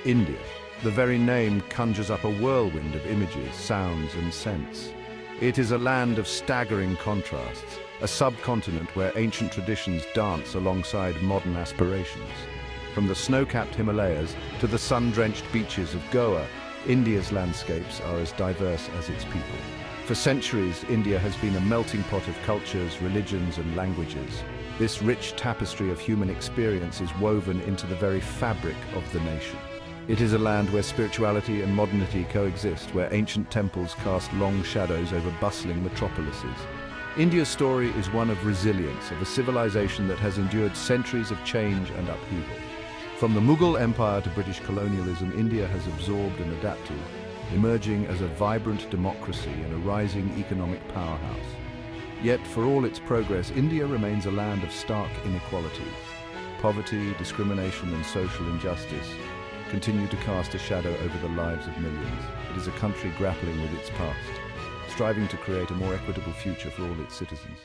India. The very name conjures up a whirlwind of images, sounds and scents. It is a land of staggering contrasts, a subcontinent where ancient traditions dance alongside modern aspirations. From the snow-capped Himalayas to the sun-drenched beaches of Goa, India's landscapes are as diverse as its people. For centuries, India has been a melting pot of cultures, religions and languages. This rich tapestry of human experience is woven into the very fabric of the nation. It is a land where spirituality and modernity coexist, where ancient temples cast long shadows over bustling metropolises. India's story is one of resilience, of a civilization that has endured centuries of change and upheaval. From the Mughal Empire to British colonialism, India has absorbed and adapted, emerging as a vibrant democracy and a rising economic powerhouse. Yet, for all its progress, India remains a land of stark inequalities. Poverty, discrimination and social injustice continue to cast a shadow over the lives of millions. It is a country grappling with its past, striving to create a more equitable future for all its citizens.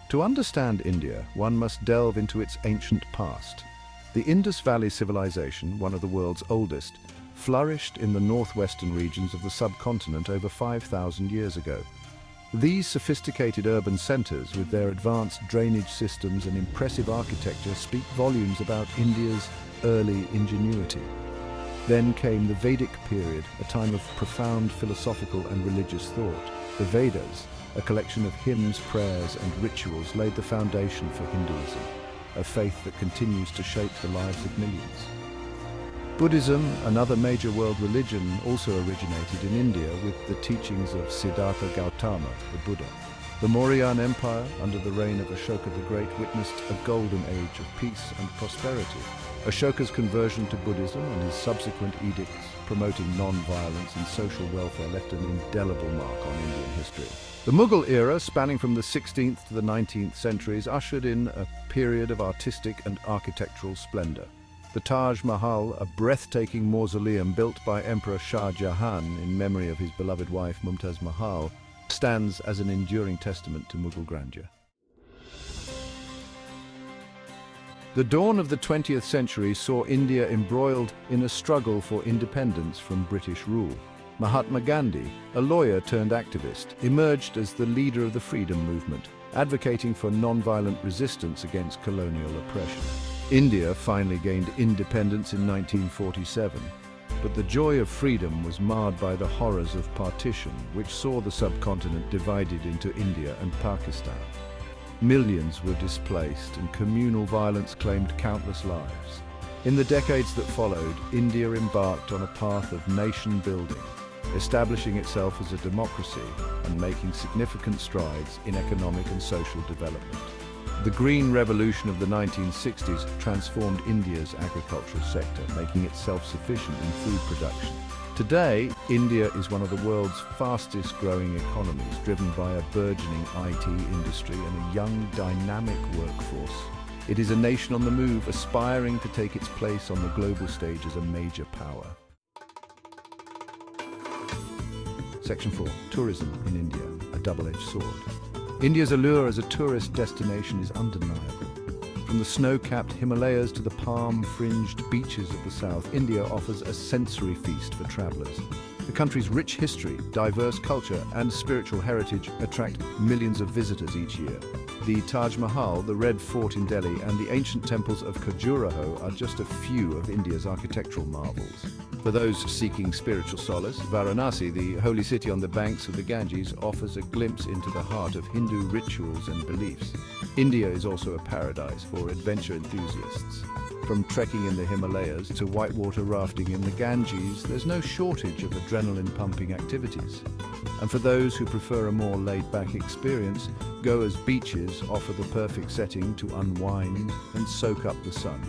To understand India, one must delve into its ancient past. The Indus Valley civilization, one of the world's oldest, flourished in the northwestern regions of the subcontinent over 5,000 years ago. These sophisticated urban centers, with their advanced drainage systems and impressive architecture, speak volumes about India's early ingenuity. Then came the Vedic period, a time of profound philosophical and religious thought. The Vedas, a collection of hymns, prayers and rituals, laid the foundation for Hinduism, a faith that continues to shape the lives of millions. Buddhism, another major world religion, also originated in India with the teachings of Siddhartha Gautama, the Buddha. The Mauryan Empire, under the reign of Ashoka the Great, witnessed a golden age of peace and prosperity. Ashoka's conversion to Buddhism and his subsequent edicts promoting non-violence and social welfare left an indelible mark on Indian history. The Mughal era, spanning from the 16th to the 19th centuries, ushered in a period of artistic and architectural splendor. The Taj Mahal, a breathtaking mausoleum built by Emperor Shah Jahan in memory of his beloved wife Mumtaz Mahal, stands as an enduring testament to Mughal grandeur. The dawn of the 20th century saw India embroiled in a struggle for independence from British rule. Mahatma Gandhi, a lawyer turned activist, emerged as the leader of the freedom movement, advocating for non-violent resistance against colonial oppression. India finally gained independence in 1947, but the joy of freedom was marred by the horrors of partition, which saw the subcontinent divided into India and Pakistan. Millions were displaced and communal violence claimed countless lives. In the decades that followed, India embarked on a path of nation building, establishing itself as a democracy and making significant strides in economic and social development. The Green Revolution of the 1960s transformed India's agricultural sector, making it self-sufficient in food production. Today, India is one of the world's fastest-growing economies, driven by a burgeoning IT industry and a young, dynamic workforce. It is a nation on the move, aspiring to take its place on the global stage as a major power. Section 4. Tourism in India, a double-edged sword. India's allure as a tourist destination is undeniable. From the snow-capped Himalayas to the palm-fringed beaches of the south, India offers a sensory feast for travelers. The country's rich history, diverse culture and spiritual heritage attract millions of visitors each year. The Taj Mahal, the Red Fort in Delhi and the ancient temples of Khajuraho are just a few of India's architectural marvels. For those seeking spiritual solace, Varanasi, the holy city on the banks of the Ganges, offers a glimpse into the heart of Hindu rituals and beliefs. India is also a paradise for adventure enthusiasts. From trekking in the Himalayas to whitewater rafting in the Ganges, there's no shortage of adrenaline-pumping activities. And for those who prefer a more laid-back experience, Goa's beaches offer the perfect setting to unwind and soak up the sun.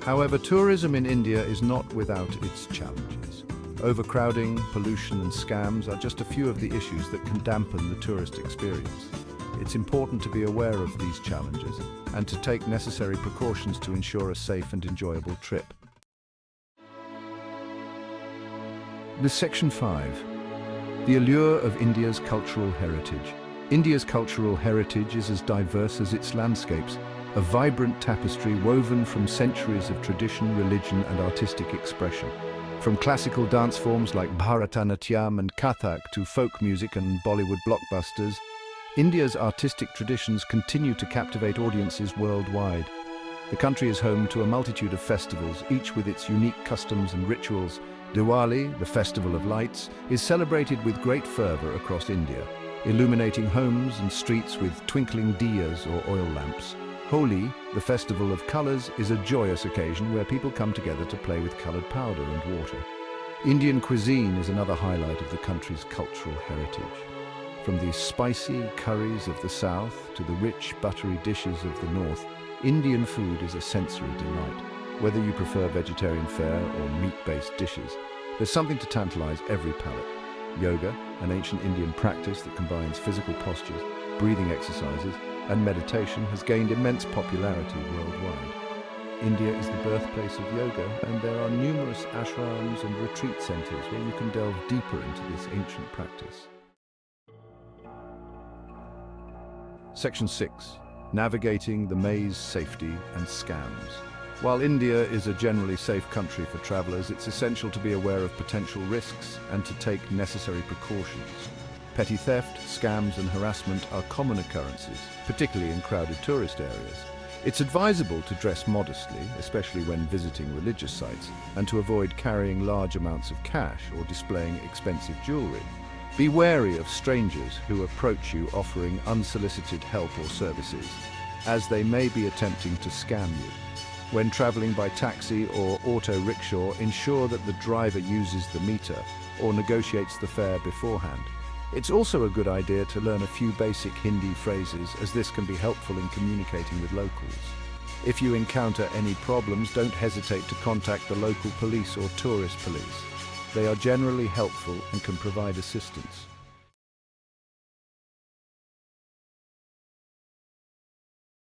However, tourism in India is not without its challenges. Overcrowding, pollution and scams are just a few of the issues that can dampen the tourist experience. It's important to be aware of these challenges and to take necessary precautions to ensure a safe and enjoyable trip. With Section 5, the allure of India's cultural heritage. India's cultural heritage is as diverse as its landscapes. a vibrant tapestry woven from centuries of tradition, religion, and artistic expression. From classical dance forms like Bharatanatyam and Kathak to folk music and Bollywood blockbusters, India's artistic traditions continue to captivate audiences worldwide. The country is home to a multitude of festivals, each with its unique customs and rituals. Diwali, the festival of lights, is celebrated with great fervor across India, illuminating homes and streets with twinkling diyas or oil lamps. Holi, the festival of colors, is a joyous occasion where people come together to play with colored powder and water. Indian cuisine is another highlight of the country's cultural heritage. From the spicy curries of the south to the rich, buttery dishes of the north, Indian food is a sensory delight. Whether you prefer vegetarian fare or meat-based dishes, there's something to tantalize every palate. Yoga, an ancient Indian practice that combines physical postures, breathing exercises, and meditation, has gained immense popularity worldwide. India is the birthplace of yoga, and there are numerous ashrams and retreat centers where you can delve deeper into this ancient practice. Section 6. Navigating the maze, safety, and scams. While India is a generally safe country for travelers, it's essential to be aware of potential risks and to take necessary precautions. Petty theft, scams, and harassment are common occurrences, particularly in crowded tourist areas. It's advisable to dress modestly, especially when visiting religious sites, and to avoid carrying large amounts of cash or displaying expensive jewelry. Be wary of strangers who approach you offering unsolicited help or services, as they may be attempting to scam you. When traveling by taxi or auto rickshaw, ensure that the driver uses the meter or negotiates the fare beforehand. It's also a good idea to learn a few basic Hindi phrases, as this can be helpful in communicating with locals. If you encounter any problems, don't hesitate to contact the local police or tourist police. They are generally helpful and can provide assistance.